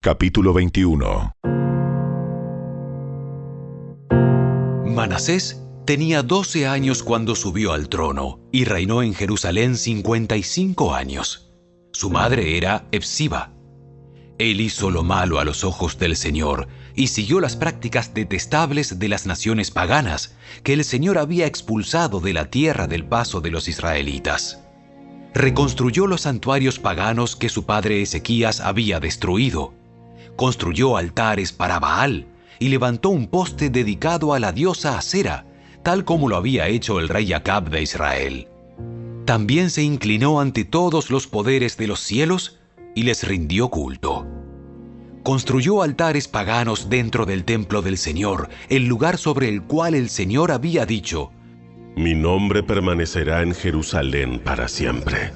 Capítulo 21. Manasés tenía 12 años cuando subió al trono y reinó en Jerusalén 55 años. Su madre era Hepsiba. Él hizo lo malo a los ojos del Señor y siguió las prácticas detestables de las naciones paganas que el Señor había expulsado de la tierra del paso de los israelitas. Reconstruyó los santuarios paganos que su padre Ezequías había destruido. Construyó altares para Baal y levantó un poste dedicado a la diosa Asera, tal como lo había hecho el rey Acab de Israel. También se inclinó ante todos los poderes de los cielos y les rindió culto. Construyó altares paganos dentro del templo del Señor, el lugar sobre el cual el Señor había dicho: Mi nombre permanecerá en Jerusalén para siempre.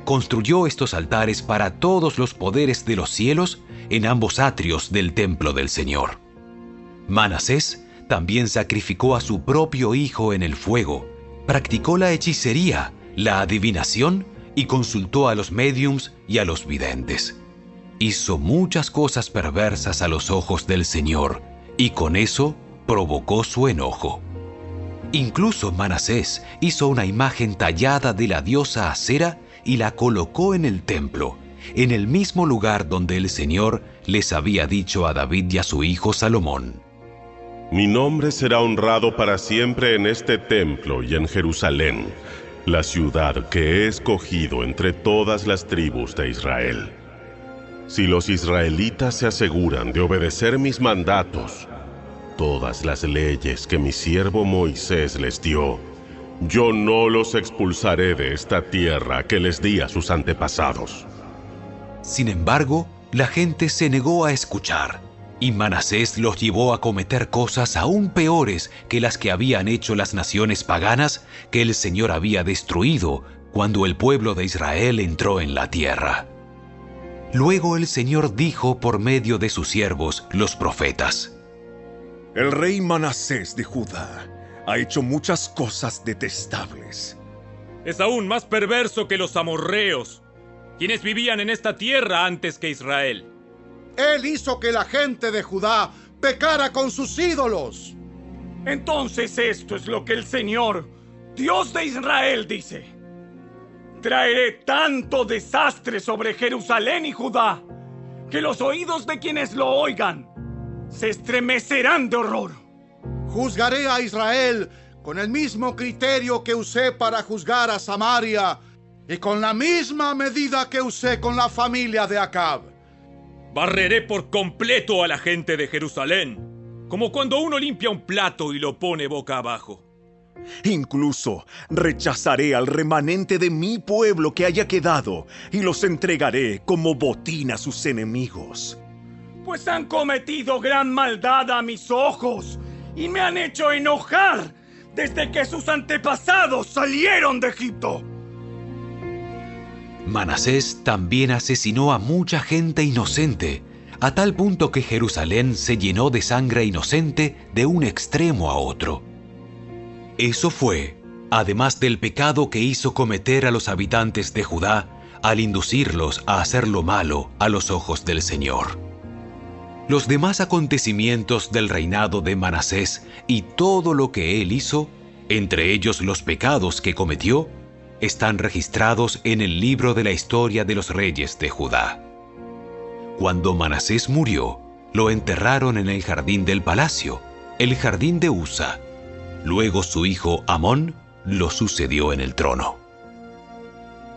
Construyó estos altares para todos los poderes de los cielos en ambos atrios del templo del Señor. Manasés también sacrificó a su propio hijo en el fuego, practicó la hechicería, la adivinación y consultó a los médiums y a los videntes. Hizo muchas cosas perversas a los ojos del Señor y con eso provocó su enojo. Incluso Manasés hizo una imagen tallada de la diosa Asera y la colocó en el templo, en el mismo lugar donde el Señor les había dicho a David y a su hijo Salomón: Mi nombre será honrado para siempre en este templo y en Jerusalén, la ciudad que he escogido entre todas las tribus de Israel. Si los israelitas se aseguran de obedecer mis mandatos, todas las leyes que mi siervo Moisés les dio, yo no los expulsaré de esta tierra que les di a sus antepasados. Sin embargo, la gente se negó a escuchar, y Manasés los llevó a cometer cosas aún peores que las que habían hecho las naciones paganas que el Señor había destruido cuando el pueblo de Israel entró en la tierra. Luego el Señor dijo por medio de sus siervos, los profetas: El rey Manasés de Judá ha hecho muchas cosas detestables. Es aún más perverso que los amorreos, quienes vivían en esta tierra antes que Israel. Él hizo que la gente de Judá pecara con sus ídolos. Entonces esto es lo que el Señor, Dios de Israel, dice: Traeré tanto desastre sobre Jerusalén y Judá, que los oídos de quienes lo oigan se estremecerán de horror. Juzgaré a Israel con el mismo criterio que usé para juzgar a Samaria y con la misma medida que usé con la familia de Acab. Barreré por completo a la gente de Jerusalén, como cuando uno limpia un plato y lo pone boca abajo. Incluso rechazaré al remanente de mi pueblo que haya quedado y los entregaré como botín a sus enemigos. Pues han cometido gran maldad a mis ojos y me han hecho enojar desde que sus antepasados salieron de Egipto. Manasés también asesinó a mucha gente inocente, a tal punto que Jerusalén se llenó de sangre inocente de un extremo a otro. Eso fue, además del pecado que hizo cometer a los habitantes de Judá al inducirlos a hacer lo malo a los ojos del Señor. Los demás acontecimientos del reinado de Manasés y todo lo que él hizo, entre ellos los pecados que cometió, están registrados en el libro de la historia de los reyes de Judá. Cuando Manasés murió, lo enterraron en el jardín del palacio, el jardín de Usa. Luego su hijo Amón lo sucedió en el trono.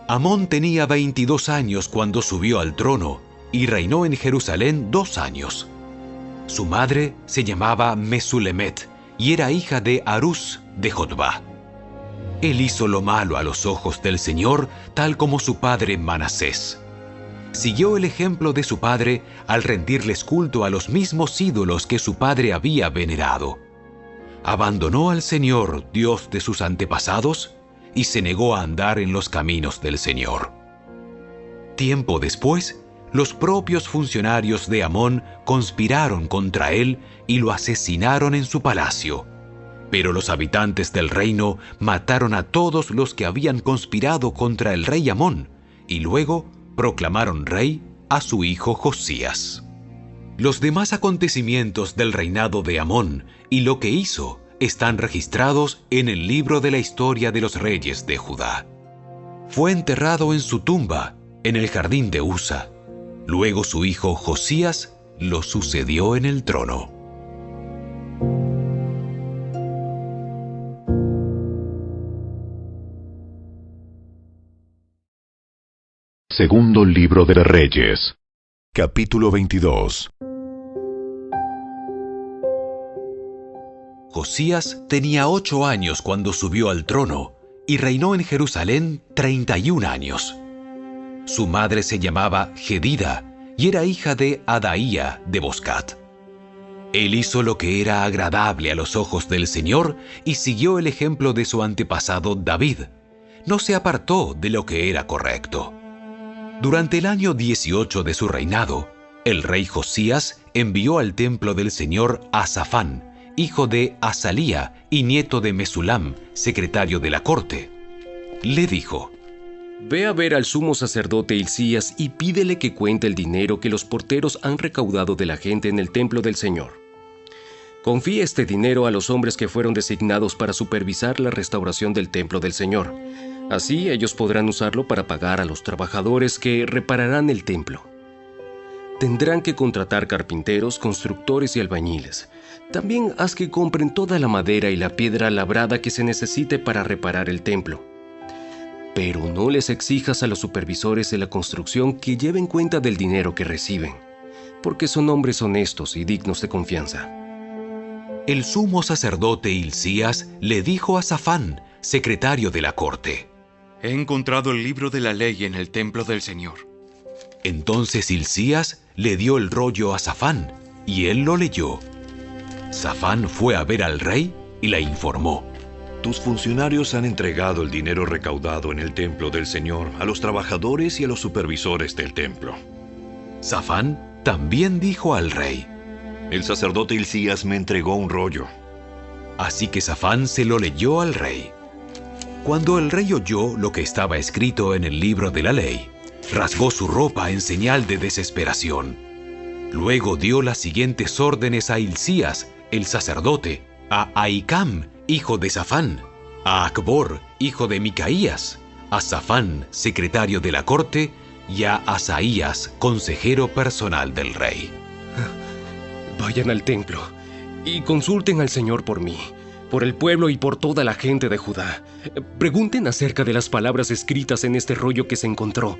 Amón tenía 22 años cuando subió al trono y reinó en Jerusalén 2 años. Su madre se llamaba Mesulemet y era hija de Harús de Jotbá. Él hizo lo malo a los ojos del Señor, tal como su padre Manasés. Siguió el ejemplo de su padre al rendirles culto a los mismos ídolos que su padre había venerado. Abandonó al Señor, Dios de sus antepasados, y se negó a andar en los caminos del Señor. Tiempo después, los propios funcionarios de Amón conspiraron contra él y lo asesinaron en su palacio. Pero los habitantes del reino mataron a todos los que habían conspirado contra el rey Amón y luego proclamaron rey a su hijo Josías. Los demás acontecimientos del reinado de Amón y lo que hizo están registrados en el libro de la historia de los reyes de Judá. Fue enterrado en su tumba, en el jardín de Usa. Luego su hijo Josías lo sucedió en el trono. Segundo libro de Reyes, capítulo 22. Josías tenía 8 años cuando subió al trono y reinó en Jerusalén 31 años. Su madre se llamaba Jedida y era hija de Adaía de Boscat. Él hizo lo que era agradable a los ojos del Señor y siguió el ejemplo de su antepasado David. No se apartó de lo que era correcto. Durante el año 18 de su reinado, el rey Josías envió al templo del Señor a Safán, hijo de Asalía y nieto de Mesulam, secretario de la corte. Le dijo: Ve a ver al sumo sacerdote Hilcías y pídele que cuente el dinero que los porteros han recaudado de la gente en el templo del Señor. Confía este dinero a los hombres que fueron designados para supervisar la restauración del templo del Señor. Así ellos podrán usarlo para pagar a los trabajadores que repararán el templo. Tendrán que contratar carpinteros, constructores y albañiles. También haz que compren toda la madera y la piedra labrada que se necesite para reparar el templo. Pero no les exijas a los supervisores de la construcción que lleven cuenta del dinero que reciben, porque son hombres honestos y dignos de confianza. El sumo sacerdote Hilcías le dijo a Safán, secretario de la corte: He encontrado el libro de la ley en el templo del Señor. Entonces Hilcías le dio el rollo a Safán, y él lo leyó. Safán fue a ver al rey y le informó: Tus funcionarios han entregado el dinero recaudado en el templo del Señor a los trabajadores y a los supervisores del templo. Safán también dijo al rey: El sacerdote Hilcías me entregó un rollo. Así que Safán se lo leyó al rey. Cuando el rey oyó lo que estaba escrito en el libro de la ley, rasgó su ropa en señal de desesperación. Luego dio las siguientes órdenes a Hilcías, el sacerdote, a Ahicam, hijo de Safán, a Acbor, hijo de Micaías, a Safán, secretario de la corte, y a Asaías, consejero personal del rey. Vayan al templo y consulten al Señor por mí, por el pueblo y por toda la gente de Judá. Pregunten acerca de las palabras escritas en este rollo que se encontró,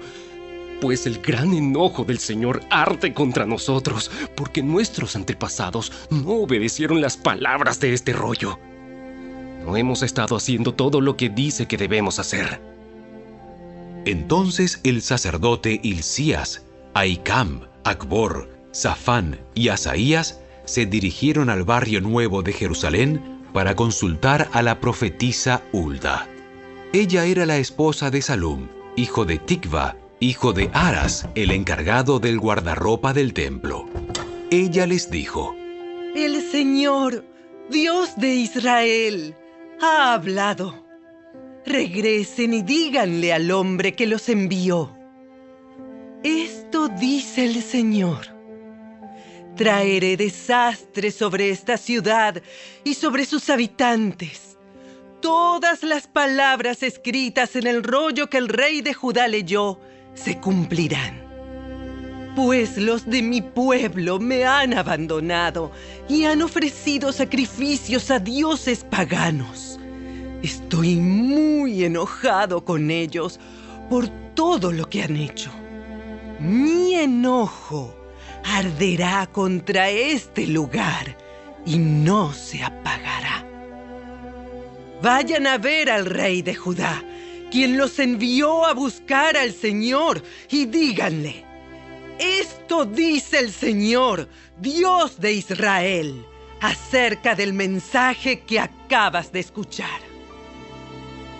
pues el gran enojo del Señor arde contra nosotros, porque nuestros antepasados no obedecieron las palabras de este rollo. No hemos estado haciendo todo lo que dice que debemos hacer. Entonces el sacerdote Hilcías, Ahicam, Acbor, Safán y Asaías se dirigieron al barrio nuevo de Jerusalén para consultar a la profetisa Hulda. Ella era la esposa de Salum, hijo de Tikva, hijo de Aras, el encargado del guardarropa del templo. Ella les dijo: El Señor, Dios de Israel, ha hablado. Regresen y díganle al hombre que los envió. Esto dice el Señor: traeré desastre sobre esta ciudad y sobre sus habitantes. Todas las palabras escritas en el rollo que el rey de Judá leyó se cumplirán. Pues los de mi pueblo me han abandonado y han ofrecido sacrificios a dioses paganos. Estoy muy enojado con ellos por todo lo que han hecho. Mi enojo arderá contra este lugar y no se apagará. Vayan a ver al rey de Judá, quien los envió a buscar al Señor, y díganle: esto dice el Señor, Dios de Israel, acerca del mensaje que acabas de escuchar.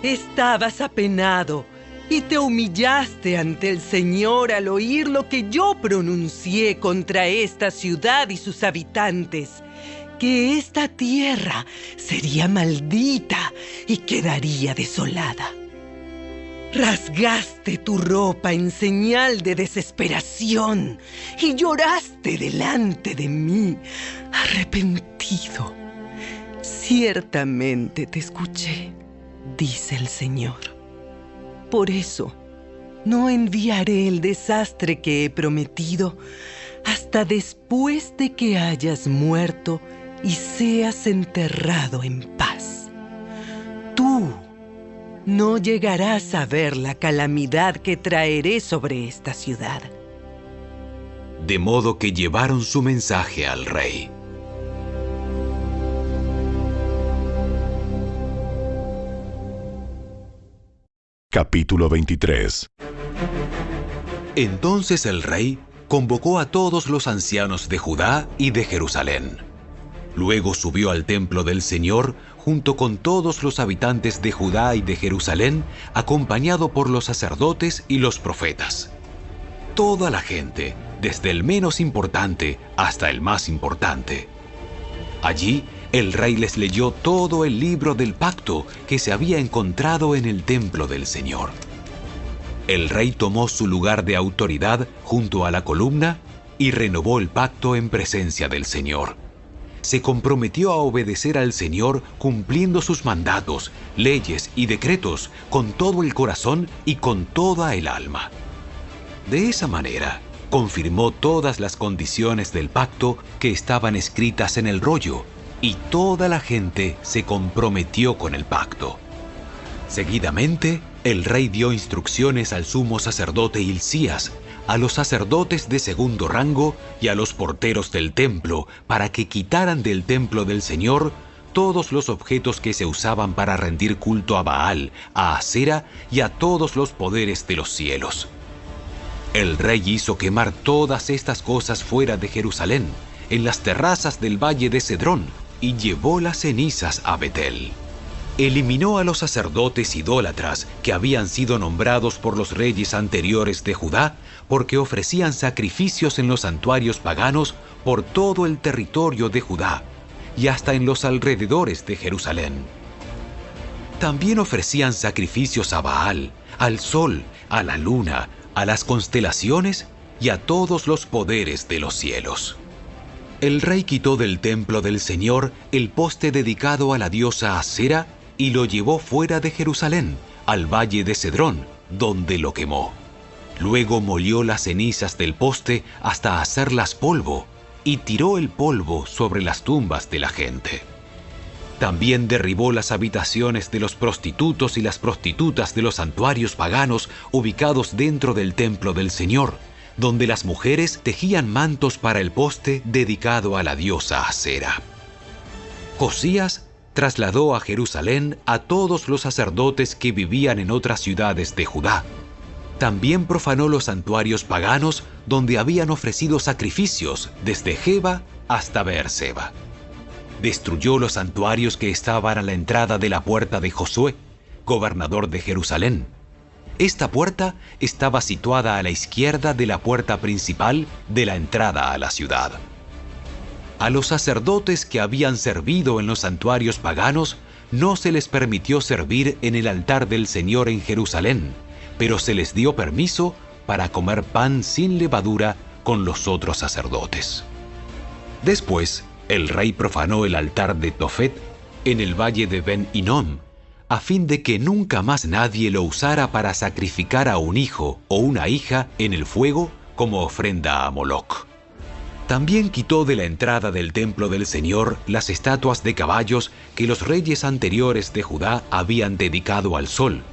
Estabas apenado y te humillaste ante el Señor al oír lo que yo pronuncié contra esta ciudad y sus habitantes, que esta tierra sería maldita y quedaría desolada. Rasgaste tu ropa en señal de desesperación y lloraste delante de mí, arrepentido. Ciertamente te escuché, dice el Señor. Por eso, no enviaré el desastre que he prometido hasta después de que hayas muerto y seas enterrado en paz. Tú no llegarás a ver la calamidad que traeré sobre esta ciudad. De modo que llevaron su mensaje al rey. Capítulo 23. Entonces el rey convocó a todos los ancianos de Judá y de Jerusalén. Luego subió al templo del Señor junto con todos los habitantes de Judá y de Jerusalén, acompañado por los sacerdotes y los profetas. Toda la gente, desde el menos importante hasta el más importante. Allí, el rey les leyó todo el libro del pacto que se había encontrado en el templo del Señor. El rey tomó su lugar de autoridad junto a la columna y renovó el pacto en presencia del Señor. Se comprometió a obedecer al Señor cumpliendo sus mandatos, leyes y decretos con todo el corazón y con toda el alma. De esa manera, confirmó todas las condiciones del pacto que estaban escritas en el rollo, y toda la gente se comprometió con el pacto. Seguidamente, el rey dio instrucciones al sumo sacerdote Hilcías, a los sacerdotes de segundo rango y a los porteros del templo para que quitaran del templo del Señor todos los objetos que se usaban para rendir culto a Baal, a Asera y a todos los poderes de los cielos. El rey hizo quemar todas estas cosas fuera de Jerusalén, en las terrazas del valle de Cedrón, y llevó las cenizas a Betel. Eliminó a los sacerdotes idólatras que habían sido nombrados por los reyes anteriores de Judá, porque ofrecían sacrificios en los santuarios paganos por todo el territorio de Judá y hasta en los alrededores de Jerusalén. También ofrecían sacrificios a Baal, al sol, a la luna, a las constelaciones y a todos los poderes de los cielos. El rey quitó del templo del Señor el poste dedicado a la diosa Asera y lo llevó fuera de Jerusalén, al valle de Cedrón, donde lo quemó. Luego molió las cenizas del poste hasta hacerlas polvo, y tiró el polvo sobre las tumbas de la gente. También derribó las habitaciones de los prostitutos y las prostitutas de los santuarios paganos ubicados dentro del templo del Señor, donde las mujeres tejían mantos para el poste dedicado a la diosa Asera. Josías trasladó a Jerusalén a todos los sacerdotes que vivían en otras ciudades de Judá. También profanó los santuarios paganos donde habían ofrecido sacrificios desde Geba hasta Beerseba. Destruyó los santuarios que estaban a la entrada de la puerta de Josué, gobernador de Jerusalén. Esta puerta estaba situada a la izquierda de la puerta principal de la entrada a la ciudad. A los sacerdotes que habían servido en los santuarios paganos no se les permitió servir en el altar del Señor en Jerusalén, pero se les dio permiso para comer pan sin levadura con los otros sacerdotes. Después, el rey profanó el altar de Tofet en el valle de Ben-Hinnom, a fin de que nunca más nadie lo usara para sacrificar a un hijo o una hija en el fuego como ofrenda a Moloc. También quitó de la entrada del templo del Señor las estatuas de caballos que los reyes anteriores de Judá habían dedicado al sol,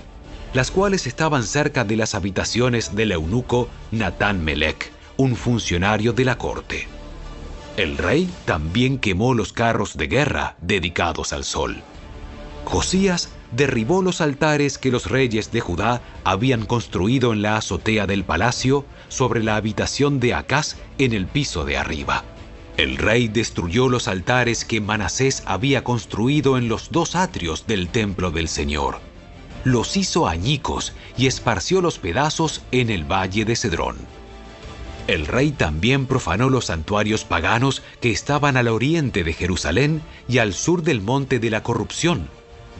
las cuales estaban cerca de las habitaciones del eunuco Natán Melech, un funcionario de la corte. El rey también quemó los carros de guerra dedicados al sol. Josías derribó los altares que los reyes de Judá habían construido en la azotea del palacio sobre la habitación de Acaz en el piso de arriba. El rey destruyó los altares que Manasés había construido en los dos atrios del templo del Señor. Los hizo añicos y esparció los pedazos en el valle de Cedrón. El rey también profanó los santuarios paganos que estaban al oriente de Jerusalén y al sur del monte de la corrupción,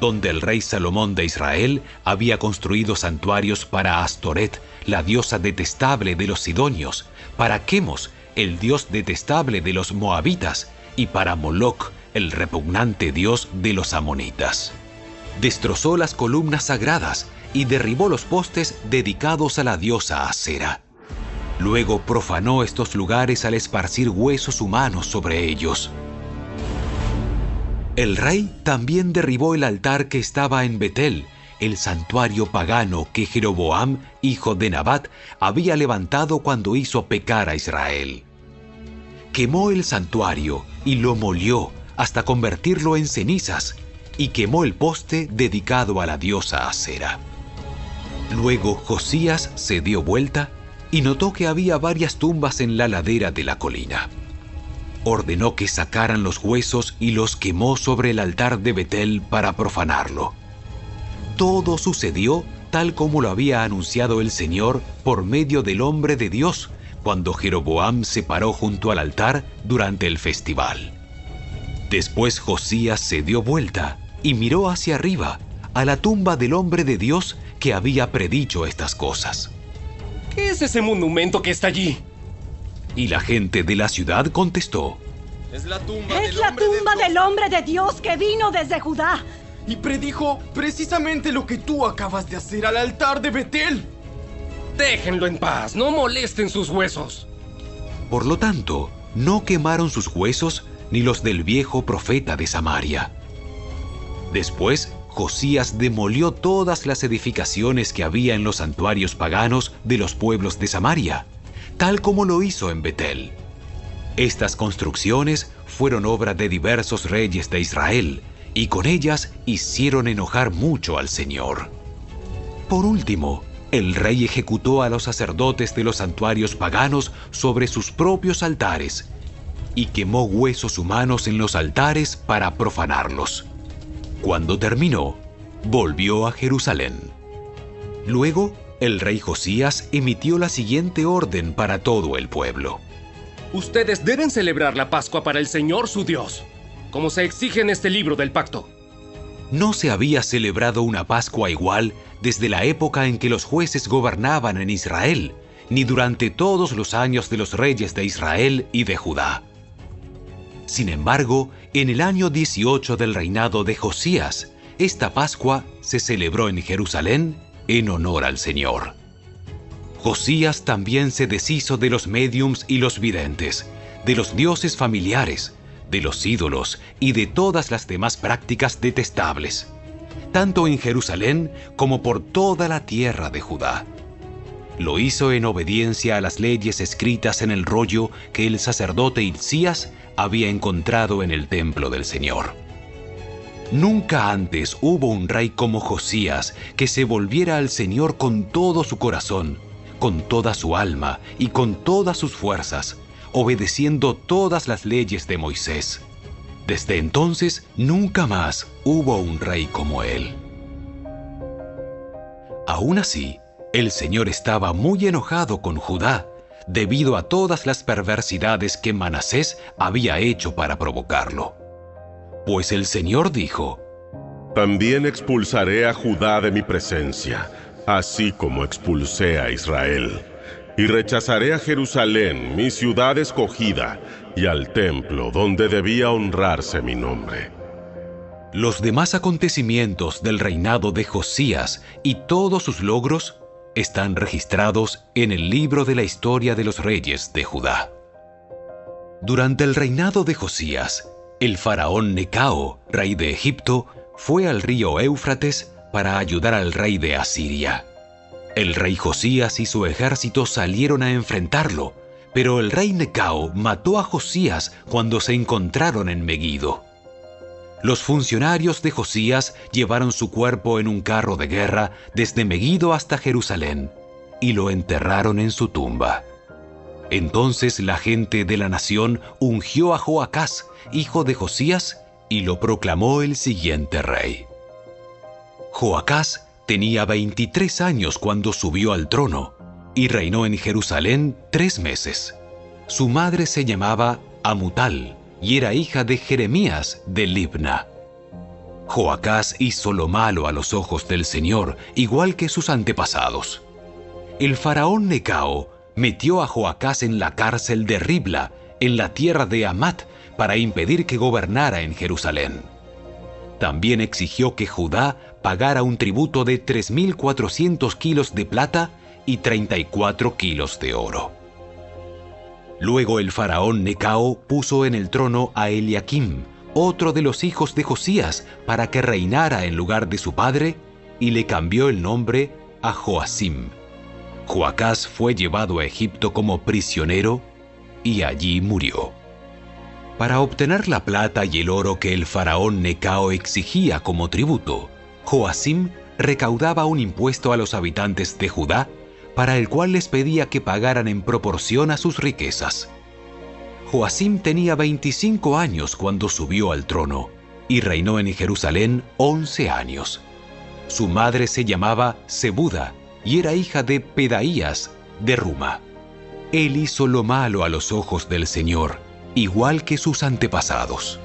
donde el rey Salomón de Israel había construido santuarios para Astoret, la diosa detestable de los sidonios, para Quemos, el dios detestable de los moabitas, y para Moloc, el repugnante dios de los amonitas. Destrozó las columnas sagradas y derribó los postes dedicados a la diosa Asera. Luego profanó estos lugares al esparcir huesos humanos sobre ellos. El rey también derribó el altar que estaba en Betel, el santuario pagano que Jeroboam, hijo de Nabat, había levantado cuando hizo pecar a Israel. Quemó el santuario y lo molió hasta convertirlo en cenizas, y quemó el poste dedicado a la diosa Asera. Luego Josías se dio vuelta y notó que había varias tumbas en la ladera de la colina. Ordenó que sacaran los huesos y los quemó sobre el altar de Betel para profanarlo. Todo sucedió tal como lo había anunciado el Señor por medio del hombre de Dios, cuando Jeroboam se paró junto al altar durante el festival. Después Josías se dio vuelta y miró hacia arriba, a la tumba del hombre de Dios que había predicho estas cosas. ¿Qué es ese monumento que está allí? Y la gente de la ciudad contestó: Es la tumba del hombre de Dios que vino desde Judá. Y predijo precisamente lo que tú acabas de hacer al altar de Betel. Déjenlo en paz, no molesten sus huesos. Por lo tanto, no quemaron sus huesos ni los del viejo profeta de Samaria. Después, Josías demolió todas las edificaciones que había en los santuarios paganos de los pueblos de Samaria, tal como lo hizo en Betel. Estas construcciones fueron obra de diversos reyes de Israel, y con ellas hicieron enojar mucho al Señor. Por último, el rey ejecutó a los sacerdotes de los santuarios paganos sobre sus propios altares, y quemó huesos humanos en los altares para profanarlos. Cuando terminó, volvió a Jerusalén. Luego, el rey Josías emitió la siguiente orden para todo el pueblo: Ustedes deben celebrar la Pascua para el Señor su Dios, como se exige en este libro del pacto. No se había celebrado una Pascua igual desde la época en que los jueces gobernaban en Israel, ni durante todos los años de los reyes de Israel y de Judá. Sin embargo, en el año 18 del reinado de Josías, esta Pascua se celebró en Jerusalén en honor al Señor. Josías también se deshizo de los médiums y los videntes, de los dioses familiares, de los ídolos y de todas las demás prácticas detestables, tanto en Jerusalén como por toda la tierra de Judá. Lo hizo en obediencia a las leyes escritas en el rollo que el sacerdote Hilcías había encontrado en el templo del Señor. Nunca antes hubo un rey como Josías que se volviera al Señor con todo su corazón, con toda su alma y con todas sus fuerzas, obedeciendo todas las leyes de Moisés. Desde entonces, nunca más hubo un rey como él. Aún así, el Señor estaba muy enojado con Judá, debido a todas las perversidades que Manasés había hecho para provocarlo. Pues el Señor dijo: También expulsaré a Judá de mi presencia, así como expulsé a Israel. Y rechazaré a Jerusalén, mi ciudad escogida, y al templo donde debía honrarse mi nombre. Los demás acontecimientos del reinado de Josías y todos sus logros están registrados en el libro de la historia de los reyes de Judá. Durante el reinado de Josías, el faraón Necao, rey de Egipto, fue al río Éufrates para ayudar al rey de Asiria. El rey Josías y su ejército salieron a enfrentarlo, pero el rey Necao mató a Josías cuando se encontraron en Meguido. Los funcionarios de Josías llevaron su cuerpo en un carro de guerra desde Meguido hasta Jerusalén y lo enterraron en su tumba. Entonces la gente de la nación ungió a Joacás, hijo de Josías, y lo proclamó el siguiente rey. Joacás tenía 23 años cuando subió al trono y reinó en Jerusalén 3 meses. Su madre se llamaba Amutal y era hija de Jeremías de Libna. Joacás hizo lo malo a los ojos del Señor, igual que sus antepasados. El faraón Necao metió a Joacás en la cárcel de Ribla, en la tierra de Hamat, para impedir que gobernara en Jerusalén. También exigió que Judá pagara un tributo de 3.400 kilos de plata y 34 kilos de oro. Luego el faraón Necao puso en el trono a Eliakim, otro de los hijos de Josías, para que reinara en lugar de su padre, y le cambió el nombre a Joacim. Joacás fue llevado a Egipto como prisionero y allí murió. Para obtener la plata y el oro que el faraón Necao exigía como tributo, Joacim recaudaba un impuesto a los habitantes de Judá, para el cual les pedía que pagaran en proporción a sus riquezas. Joacim tenía 25 años cuando subió al trono y reinó en Jerusalén 11 años. Su madre se llamaba Zebuda y era hija de Pedaías de Ruma. Él hizo lo malo a los ojos del Señor, igual que sus antepasados.